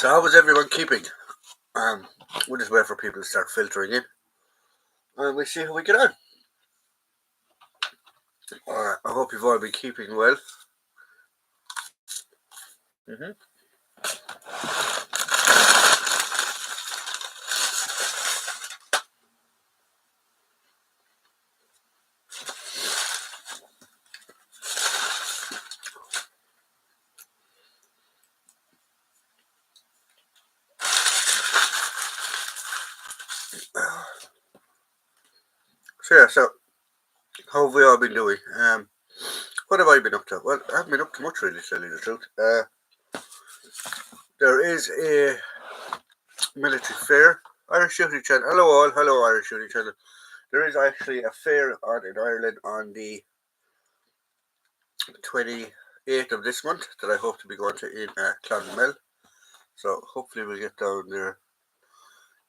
So how was everyone keeping? We'll just wait for people to start filtering in, and we'll see how we get on. I hope you've all been keeping well. Mm-hmm. So how have we all been doing? What have I been up to? Well, I haven't been up to much really, to tell you the truth. There is a military fair. Irish Shooting Channel. Hello all. Hello Irish Shooting Channel. There is actually a fair on in Ireland on the 28th of this month that I hope to be going to in Clonmel. So hopefully we'll get down there.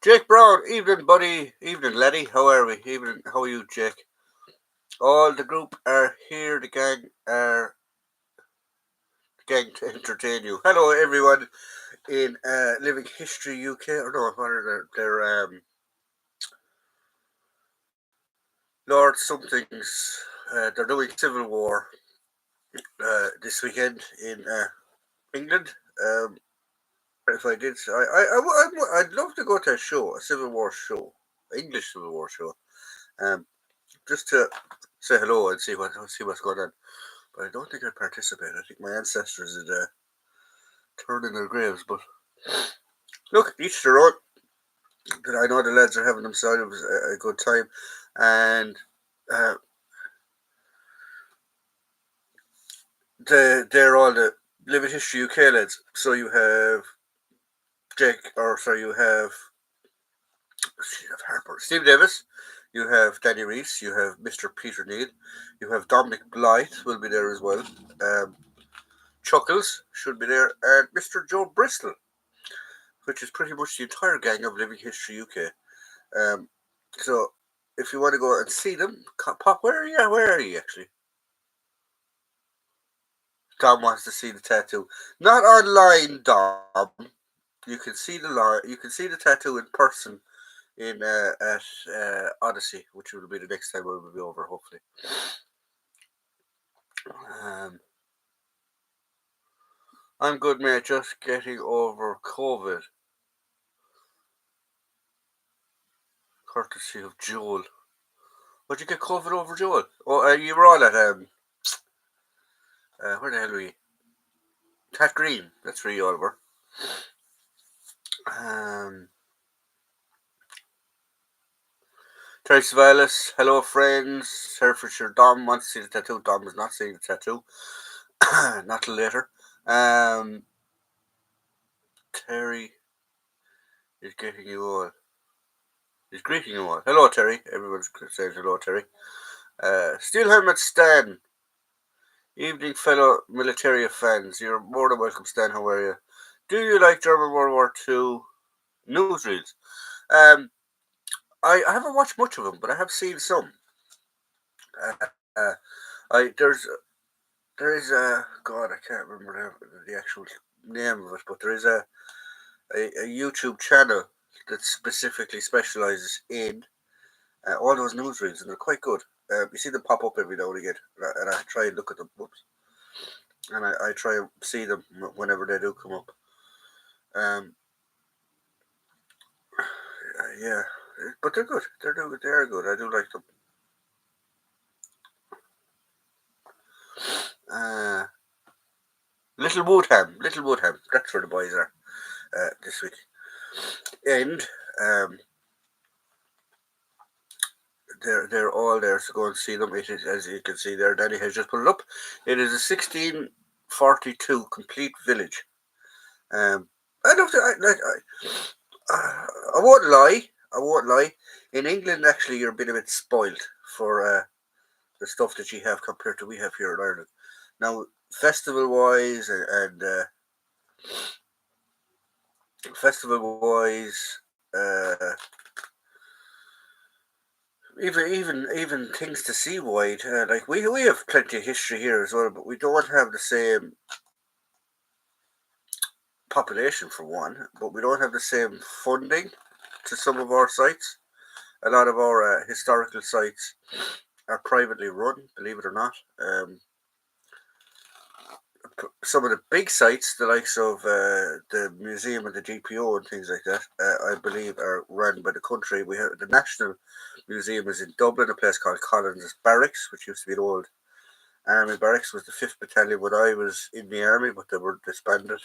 Jake Brown, evening buddy, evening laddie, how are we? Evening, how are you, Jake? All the group are here, the gang to entertain you. Hello everyone in Living History UK, or no, what are their Lord somethings, they're doing Civil War this weekend in England. If I did, I'd love to go to a show, a Civil War show, English Civil War show, just to say hello and see what's going on. But I don't think I'd participate. I think my ancestors would turn in their graves. But look, each their own. I know the lads are having themselves a good time, and they're all the Living History UK lads. So you have you have Harper, Steve Davis, you have Danny Reese, you have Mr. Peter Neal, you have Dominic Blythe will be there as well. Chuckles should be there, and Mr. Joe Bristol, which is pretty much the entire gang of Living History UK. So if you want to go and see them, pop. Where are you? Where are you actually? Dom wants to see the tattoo. Not online, Dom. You can see You can see the tattoo in person in at Odyssey, which will be the next time we will be over, hopefully. I'm good, mate. Just getting over COVID. Courtesy of Joel. What'd you get COVID over, Joel? Oh, you were all at where the hell were you? Tat Green. That's where you all were. Terry Savalas, hello friends. Herefordshire Dom wants to see the tattoo. Dom is not seeing the tattoo. Not till later. Terry is getting you all. He's greeting you all. Hello, Terry. Everyone's saying hello, Terry. Steel Helmet Stan. Evening, fellow military fans. You're more than welcome, Stan. How are you? Do you like German World War II newsreels? I haven't watched much of them, but I have seen some. There is a God. I can't remember the actual name of it, but there is a YouTube channel that specifically specializes in all those newsreels, and they're quite good. You see them pop up every now and again, and I try and look at them. Oops. And I try and see them whenever they do come up. Yeah, but they're good. They are good. I do like them. Little Woodham. That's where the boys are this week. And they're all there, so go and see them. It is, as you can see there, Danny has just put it up. It is a 1642 complete village. I don't. I won't lie. In England, actually, you're a bit spoiled for the stuff that you have compared to we have here in Ireland. Now, festival wise, even things to see wide. Like we have plenty of history here as well, but we don't have the same population for one, but we don't have the same funding to some of our sites. A lot of our historical sites are privately run, believe it or not. Some of the big sites, the likes of the museum and the GPO and things like that, I believe are run by the country. We have the National Museum is in Dublin, a place called Collins Barracks, which used to be an old army barracks. Was the 5th Battalion when I was in the army, but they were disbanded.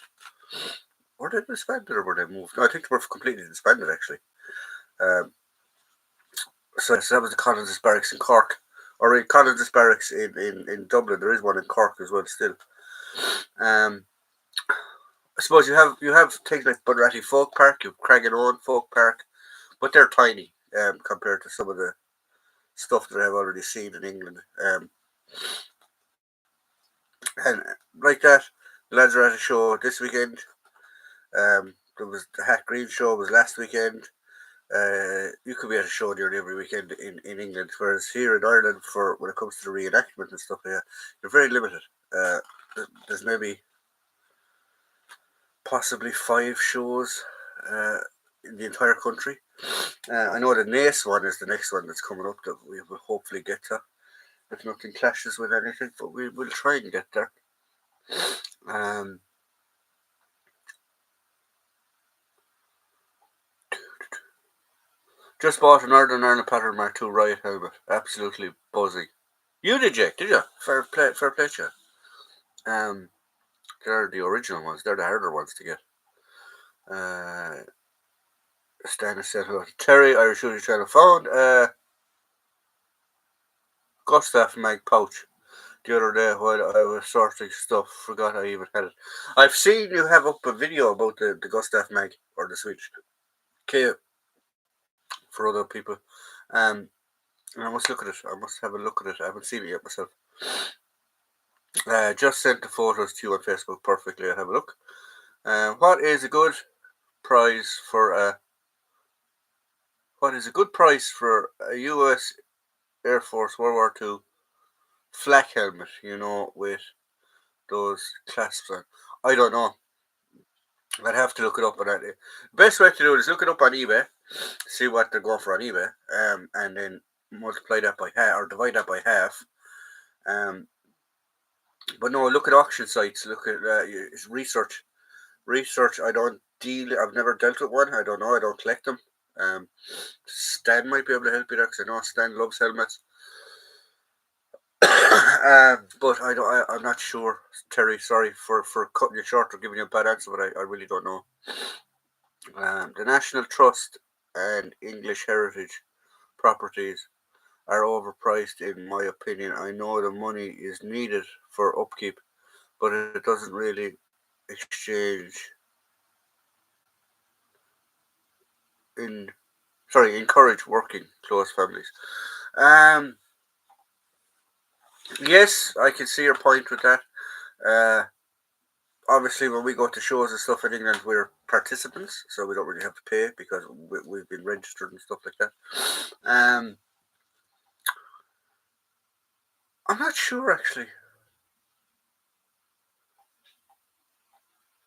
Were they disbanded or were they moved? No, I think they were completely disbanded actually. Um, so that was the Collins Barracks in Cork, or in Collins Barracks in Dublin. There is one in Cork as well still. I suppose you have things like Bunratty Folk Park, you have Craigenowan Folk Park, but they're tiny compared to some of the stuff that I've already seen in England. And like that, the lads are at a show this weekend. There was the Hat Green show was last weekend. You could be at a show nearly every weekend in England, whereas here in Ireland, for when it comes to the reenactment and stuff like that, you're very limited. There's maybe possibly 5 shows in the entire country. I know the Naas one is the next one that's coming up that we will hopefully get to, if nothing clashes with anything, but we will try and get there. Just bought an Northern Ireland Pattern Mark II Riot helmet. Absolutely buzzing. You did, Jake, did you? Fair play to you. They're the original ones. They're the harder ones to get. Stannis said hello to Terry, Irish Shooting Channel found Gustav Mag pouch the other day while I was sorting stuff. Forgot I even had it. I've seen you have up a video about the Gustav Mag or the Swedish K for other people. And I must look at it. I must have a look at it. I haven't seen it yet myself. Just sent the photos to you on Facebook perfectly. I'll have a look. What is a good price for a US Air Force World War II flak helmet? You know, with those clasps on. I don't know. I'd have to look it up on that. The best way to do it is look it up on eBay, see what they're going for on eBay, and then multiply that by half or divide that by half. But no, look at auction sites. Look at research. Research. I've never dealt with one. I don't know. I don't collect them. Stan might be able to help you there because I know Stan loves helmets. But I'm not sure, Terry. Sorry for cutting you short or giving you a bad answer, but I really don't know. The National Trust and English Heritage properties are overpriced, in my opinion. I know the money is needed for upkeep, but it doesn't really encourage working close families. Yes, I can see your point with that. Obviously, when we go to shows and stuff in England, we're participants, so we don't really have to pay because we've been registered and stuff like that. I'm not sure actually.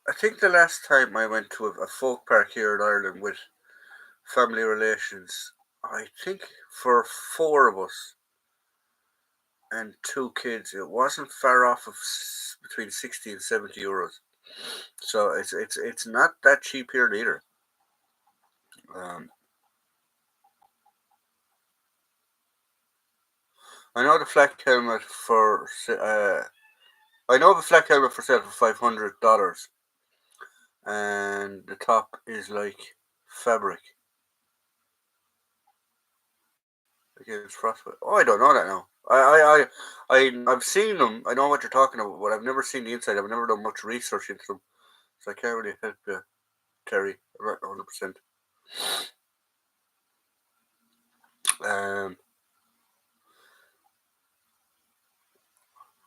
I think the last time I went to a folk park here in Ireland with family relations, I think for 4 of us and 2 kids, it wasn't far off of between 60 and 70 euros. So it's not that cheap here either. I know the flak helmet for sale for $500, and the top is like fabric against frostbite. Oh, I don't know that now. I've seen them. I know what you're talking about, but I've never seen the inside. I've never done much research into them, so I can't really help you, Terry. 100%.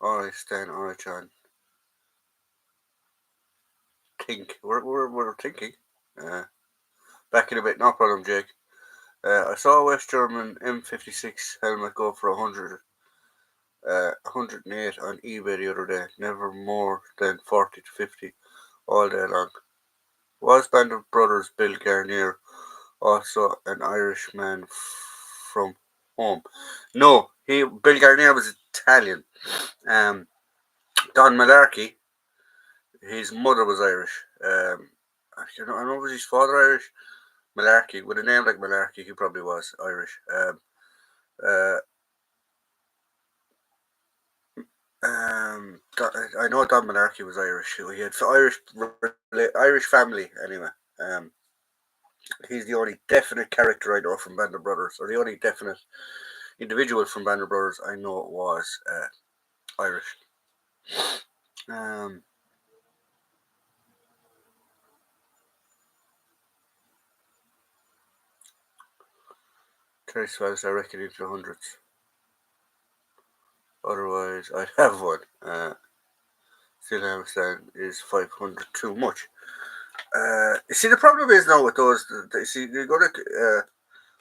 All right, Stan. All right, John. Think we're thinking. Back in a bit. No problem, Jake. I saw a West German M56 helmet go for 108 on eBay the other day. Never more than 40 to 50 all day long. Was Band of Brothers Bill Garnier also an Irishman from home? No, Bill Garnier was Italian. Um, Don Malarkey, his mother was Irish. I don't know, was his father Irish? Malarkey, with a name like Malarkey, he probably was Irish. Uh, I know Don Malarkey was Irish. He had Irish family anyway. Um, he's the only definite character I know from Band of Brothers, or the only definite individual from Band of Brothers I know was Irish. Um, Trace files, I reckon, into hundreds. Otherwise, I'd have one. Still understand is 500 too much. You see, the problem is now with those. You see, you're gonna.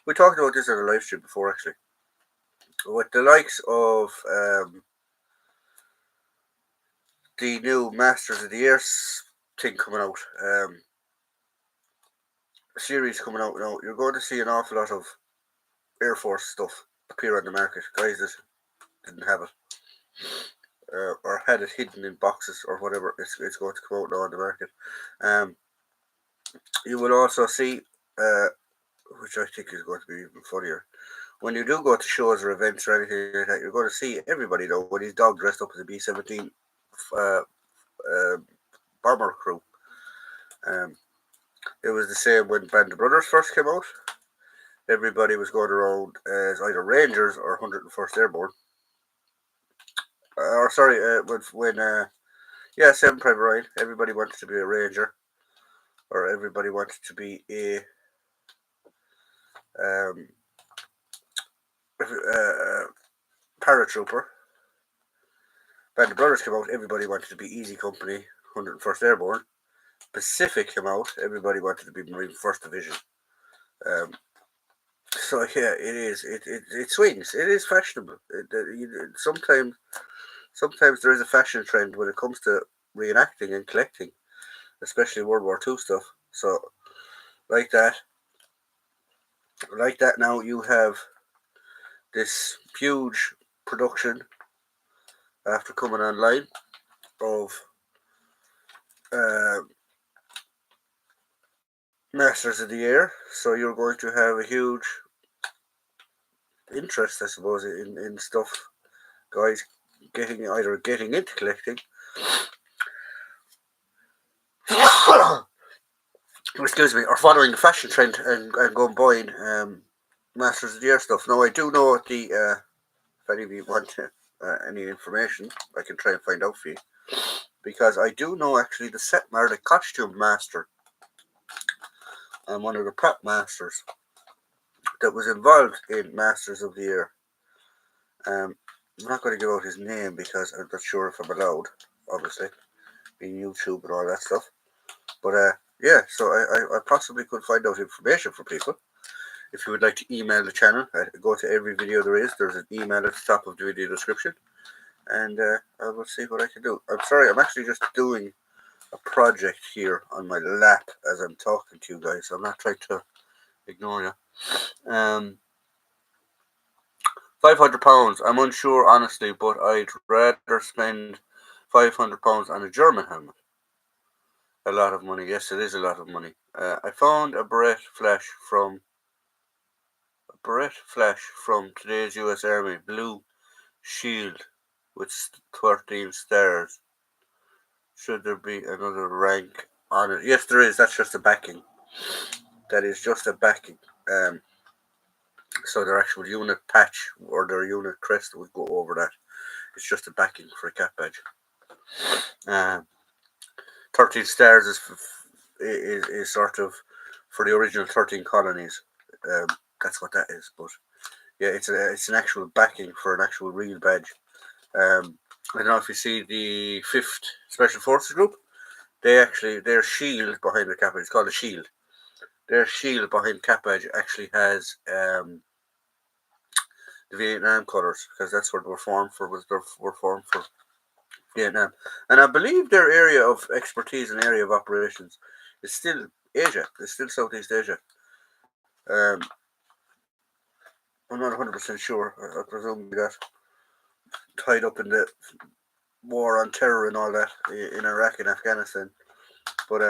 We talked about this on a live stream before, actually. With the likes of the new Masters of the Air thing coming out, series coming out now, you're going to see an awful lot of Air Force stuff appear on the market. Guys that didn't have it. Or had it hidden in boxes or whatever, it's going to come out now on the market. Um, you will also see, which I think is going to be even funnier, when you do go to shows or events or anything like that, you're going to see everybody though with his dog dressed up as a B-17 uh, uh, bomber crew. Um, it was the same when Band of Brothers first came out. Everybody was going around as either Rangers or 101st Airborne. Or sorry, when yeah, Seven Private Ryan. Everybody wanted to be a Ranger, or everybody wanted to be a um, paratrooper. Band of Brothers came out. Everybody wanted to be Easy Company, 101st Airborne. Pacific came out. Everybody wanted to be Marine First Division. Um, so yeah, it is. It swings. It is fashionable. Sometimes there is a fashion trend when it comes to reenacting and collecting, especially World War II stuff. So like that, now you have this huge production after coming online of uh, Masters of the Air. So you're going to have a huge interest, I suppose, in stuff, guys getting into collecting. Excuse me, or following the fashion trend and going buying Masters of the Air stuff. Now I do know if any of you want any information, I can try and find out for you. Because I do know actually the the costume master, and one of the prop masters that was involved in Masters of the Air. I'm not going to give out his name because I'm not sure if I'm allowed, obviously, being YouTube and all that stuff. But yeah, so I possibly could find out information for people. If you would like to email the channel, go to every video there is. There's an email at the top of the video description. And I will see what I can do. I'm sorry, I'm actually just doing a project here on my lap as I'm talking to you guys. I'm not trying to ignore you. £500. I'm unsure, honestly, but I'd rather spend £500 on a German helmet. A lot of money. Yes, it is a lot of money. I found a Barrett flash from today's U.S. Army blue shield with 13 stars. Should there be another rank on it? Yes, there is. That's just a backing. That is just a backing. So their actual unit patch or their unit crest would go over that. It's just a backing for a cap badge. 13 stars is sort of for the original 13 colonies. That's what that is. But yeah, it's an actual backing for an actual real badge. I don't know if you see the 5th Special Forces Group. Their shield behind the cap badge, it's called a shield. Their shield behind cap badge actually has the Vietnam colours, because that's what we're formed for. Were formed for Vietnam, and I believe their area of expertise and area of operations is still Asia. It's still Southeast Asia. Um, I'm not 100% sure. I presume they got tied up in the war on terror and all that in Iraq and Afghanistan. But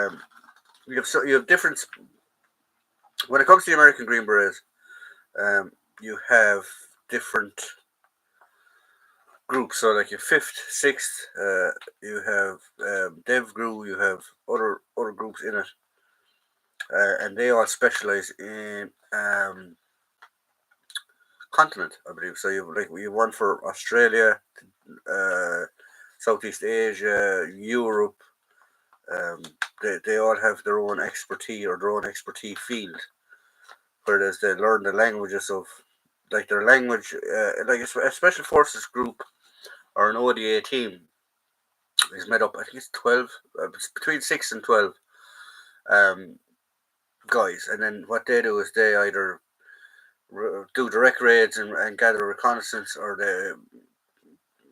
you have different when it comes to the American Green Berets. Um, you have different groups. So like your fifth, sixth, you have DevGru, you have other groups in it, and they all specialize in continent, I believe. So you one for Australia, uh, Southeast Asia, Europe. Um, they all have their own expertise or their own expertise field, whereas they learn the languages of like their language, like a special forces group or an ODA team is made up. I think it's 12, between 6 and 12 um, guys, and then what they do is they either do direct raids and gather reconnaissance, or they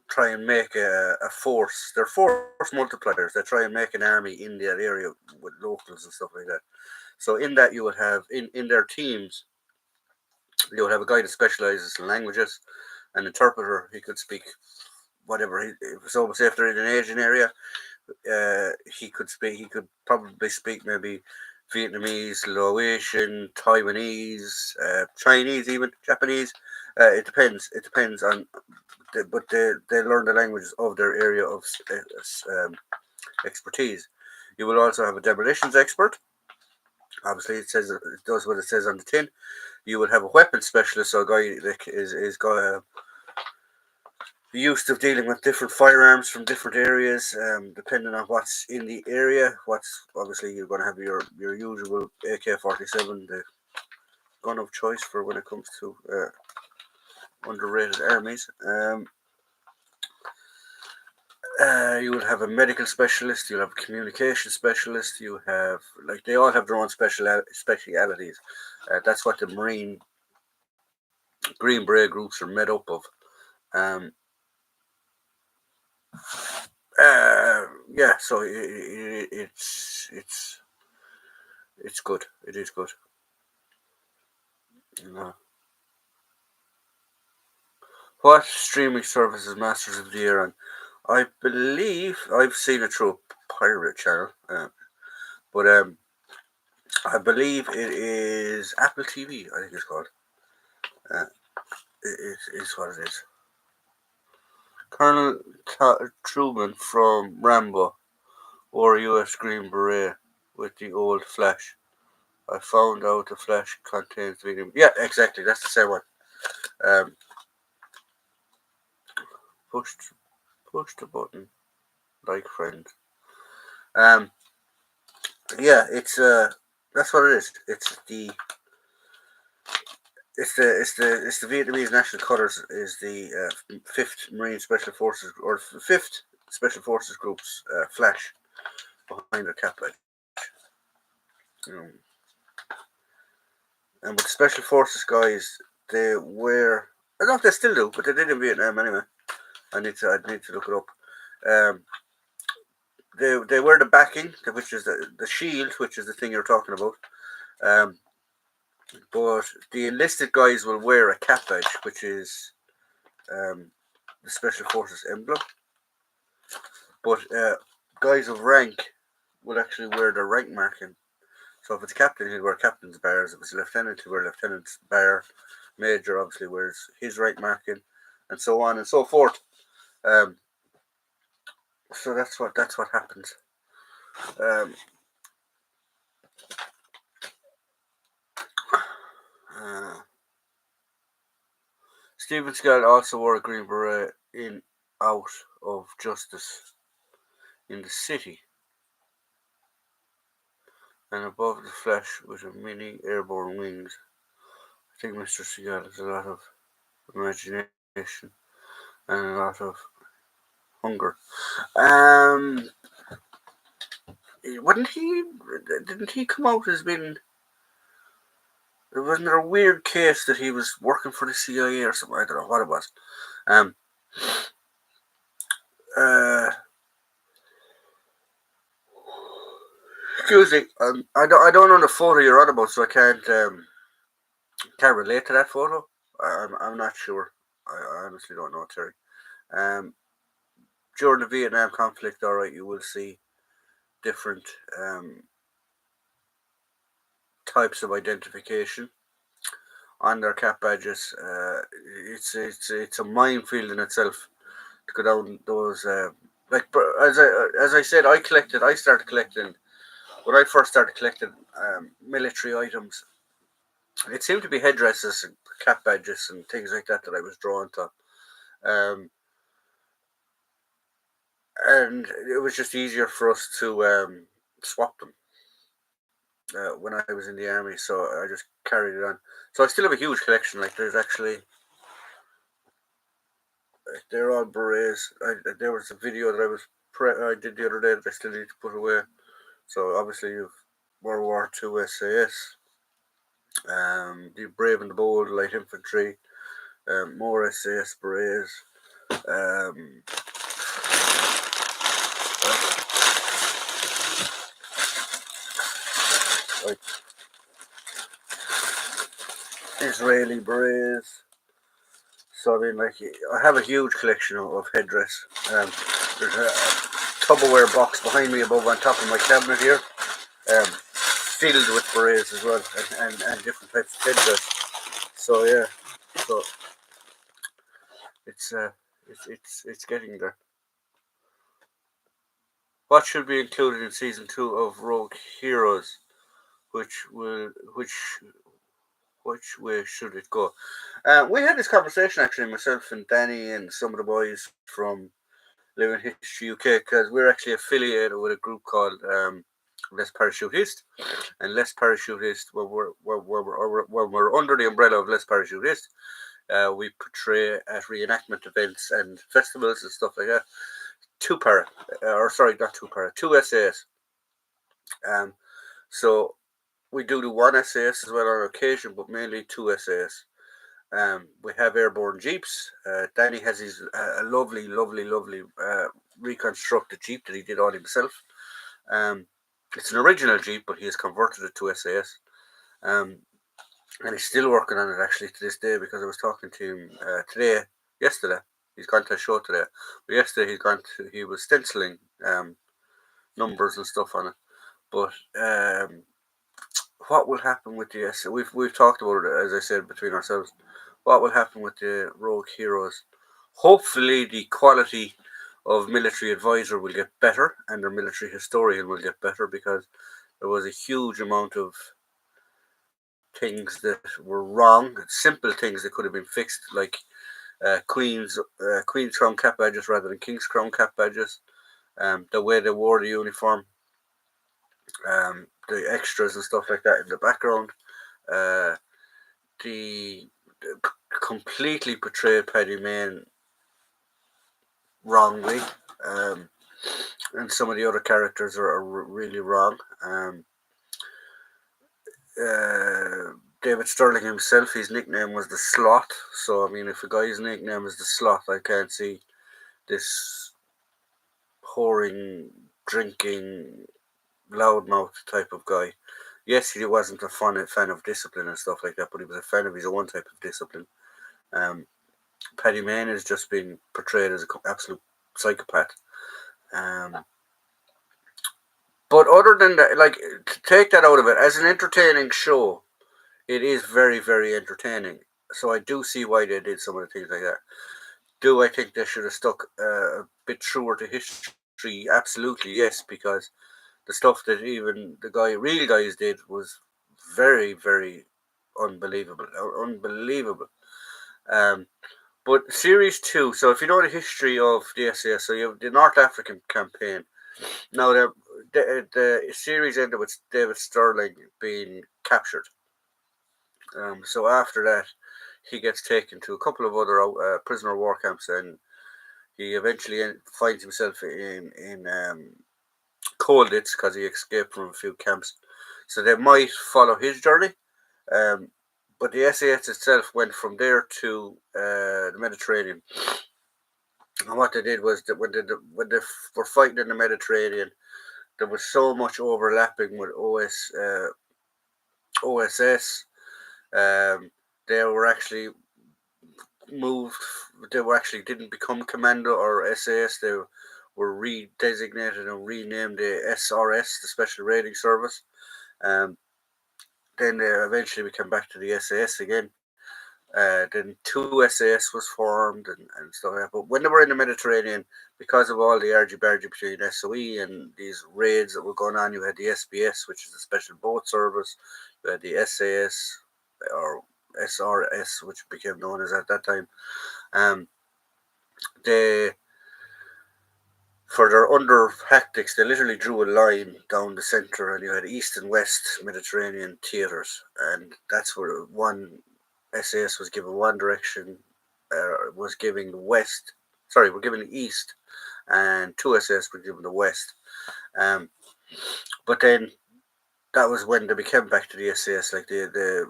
try and make a force. They're force multipliers. They try and make an army in that area with locals and stuff like that. So in that you would have in their teams, you would have a guy that specializes in languages, an interpreter. He could speak whatever. So say if they're in an Asian area, he could speak. He could probably speak maybe Vietnamese, Laotian, Taiwanese, Chinese, even Japanese. It depends. It depends on, but they learn the languages of their area of expertise. You will also have a demolitions expert. Obviously, it does what it says on the tin. You would have a weapons specialist, so a guy that is used to dealing with different firearms from different areas, depending on what's in the area. What's obviously you're going to have your usual AK-47, the gun of choice for when it comes to underrated armies. You will have a medical specialist. You'll have a communication specialist. You have like they all have their own specialities. That's what the Marine Green Beret groups are made up of. Um, yeah, so it's good. It is good. You know. What streaming service is Masters of the Air on? I believe I've seen it through a pirate channel, but I believe it is Apple TV. I think it's called. Uh, it is what it is. Colonel Truman from Rambo or U.S. Green Beret with the old Flash. I found out the Flash contains vitamin. Yeah, exactly. That's the same one. Um, push push the button, like friend. Um, yeah, that's what it is. It's the Vietnamese national colours is the Fifth Marine Special Forces or Fifth Special Forces Group's flash behind their cap badge. You know. And with the Special Forces guys, they wear. I don't know if they still do, but they did in Vietnam anyway. I need to look it up. Um, they wear the backing, which is the shield, which is the thing you're talking about. Um, but the enlisted guys will wear a cap badge, which is um, the Special Forces emblem. But guys of rank will actually wear their rank marking. So if it's captain, he'll wear captain's bars. If it's lieutenant, he'll wear lieutenant's bar. Major obviously wears his rank marking, and so on and so forth. Um, so that's what happens. Um, uh, Steven Scott also wore a green beret in Out of Justice in the city, and above the flash with a mini airborne wings. I think Mr. Seagal has a lot of imagination and a lot of hunger. Um, wouldn't he? Didn't he come out as being? Wasn't there a weird case that he was working for the CIA or something? I don't know what it was. Um, Excuse me. I don't know the photo you're on about, so I can't relate to that photo. I'm not sure. I honestly don't know, Terry. Um, During the Vietnam conflict, all right, you will see different um, types of identification on their cap badges. It's a minefield in itself to go down those. Like as I said, I started collecting when I first started collecting military items. It seemed to be headdresses and cap badges and things like that that I was drawn to. Um, and it was just easier for us to swap them when I was in the army, so I just carried it on. So I still have a huge collection. Like there's actually they're all berets. There was a video that I did the other day that I still need to put away. So obviously you've World War Two SAS, the Brave and the Bold Light Infantry, more SAS berets. Um, like Israeli berets. So I mean, like I have a huge collection of headdress. There's a Tupperware box behind me above on top of my cabinet here, filled with berets as well, and different types of headdress. So yeah, so it's it's getting there. What should be included in season 2 of Rogue Heroes? Which will which way should it go? We had this conversation actually, myself and Danny and some of the boys from Living History UK, because we're actually affiliated with a group called Less Parachutist, and Less Parachutist, when we're under the umbrella of Less Parachutist, we portray at reenactment events and festivals and stuff like that. Two SAS. Um, so we do one SAS as well on occasion, but mainly two SAS. We have airborne jeeps. Danny has his a lovely reconstructed jeep that he did all himself. It's an original jeep, but he has converted it to SAS. Um, and he's still working on it actually to this day, because I was talking to him yesterday. He's gone to a show today. But yesterday he was stenciling numbers and stuff on it. But what will happen with the SAS? We've talked about it, as I said, between ourselves. What will happen with the Rogue Heroes? Hopefully, the quality of military advisor will get better, and their military historian will get better, because there was a huge amount of things that were wrong, simple things that could have been fixed, like Queen's Crown cap badges rather than King's Crown cap badges, the way they wore the uniform, the extras and stuff like that in the background. Uh, the completely portrayed Paddy Mayne wrongly, and some of the other characters are really wrong. David Sterling himself, his nickname was the Sloth. So I mean, if a guy's nickname is the Sloth, I can't see this whoring, drinking, loudmouth type of guy. Yes, he wasn't a fan of discipline and stuff like that, but he was a fan of his own type of discipline. Um, Paddy Mayne has just been portrayed as an absolute psychopath. Um, but other than that, like, to take that out of it, as an entertaining show, it is very entertaining. So I do see why they did some of the things like that. Do I think they should have stuck a bit truer to history? Absolutely, yes, because the stuff that even the real guys did was very unbelievable, unbelievable. Um, but series 2. So if you know the history of the SAS, so you have the North African campaign. Now the series ended with David Sterling being captured. So after that, he gets taken to a couple of other prisoner of war camps, and he eventually finds himself in Colditz, because he escaped from a few camps. So they might follow his journey. Um, but the SAS itself went from there to the Mediterranean, And what they did was that when they were fighting in the Mediterranean, there was so much overlapping with OSS. Um, they were actually moved. They were actually didn't become Commando or SAS. They were redesignated and renamed the SRS, the Special Raiding Service. Um, then they eventually we came back to the SAS again. Then two SAS was formed and stuff like that. But when they were in the Mediterranean, because of all the argy-bargy between SOE and these raids that were going on, you had the SBS, which is the Special Boat Service. You had the SAS or SRS, which became known as at that time. They For their under tactics, they literally drew a line down the centre, and you had east and west Mediterranean theatres, and that's where one SAS was given one direction, was giving the west. Sorry, we're giving the east, and two SAS were given the west. Um, but then that was when they became back to the SAS. Like the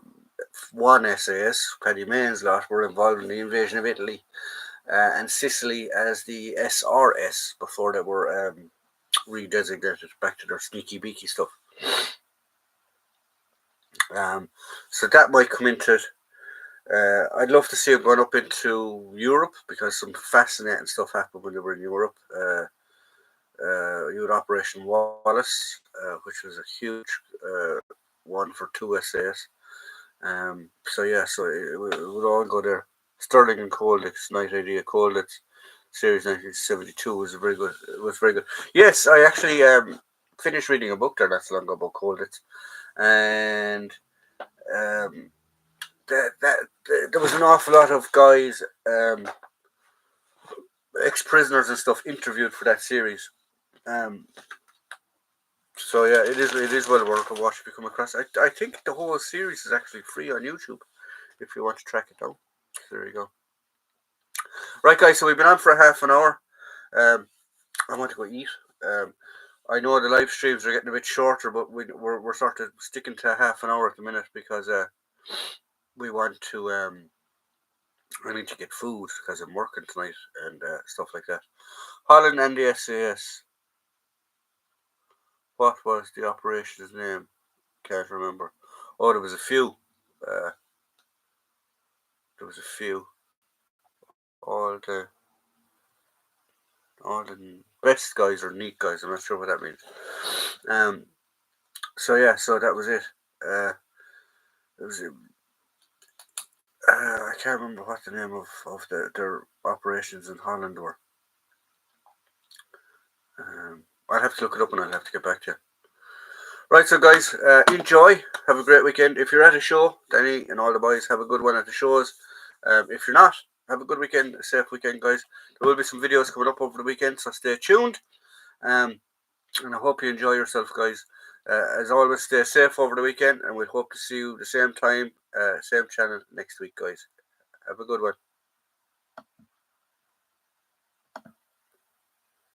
one SAS, Paddy Main's lot, were involved in the invasion of Italy and Sicily as the SRS before they were redesignated back to their sneaky beaky stuff. So that might come into it. I'd love to see them going up into Europe because some fascinating stuff happened when they were in Europe. You had Operation Wallace, which was a huge one for two SAS. So it would all go there. Sterling and Colditz, Night Idea Colditz, series 1972 was very good. It was very good. Yes, I actually finished reading a book there not so long ago about Colditz, and um, there was an awful lot of guys, ex-prisoners and stuff, interviewed for that series. Um, so yeah, it is well worth a watch if you come across. I think the whole series is actually free on YouTube if you want to track it down. So there you go. Right, guys. So we've been on for a half an hour. Um, I want to go eat. Um, I know the live streams are getting a bit shorter, but we're sort of sticking to half an hour at the minute because we want to. I need to get food because I'm working tonight and stuff like that. Holland and the SAS. What was the operation's name? Can't remember. Oh, there was a few. Uh, there was a few. All the all the best guys or neat guys. I'm not sure what that means. So yeah, so that was it. It was. I can't remember what the name of their operations in Holland were. I'll have to look it up and I'll have to get back to you. Right, so guys, enjoy. Have a great weekend. If you're at a show, Danny and all the boys, have a good one at the shows. If you're not, have a good weekend, a safe weekend, guys. There will be some videos coming up over the weekend, so stay tuned. And I hope you enjoy yourself, guys. As always, stay safe over the weekend, and we'll hope to see you the same time, same channel next week, guys. Have a good one.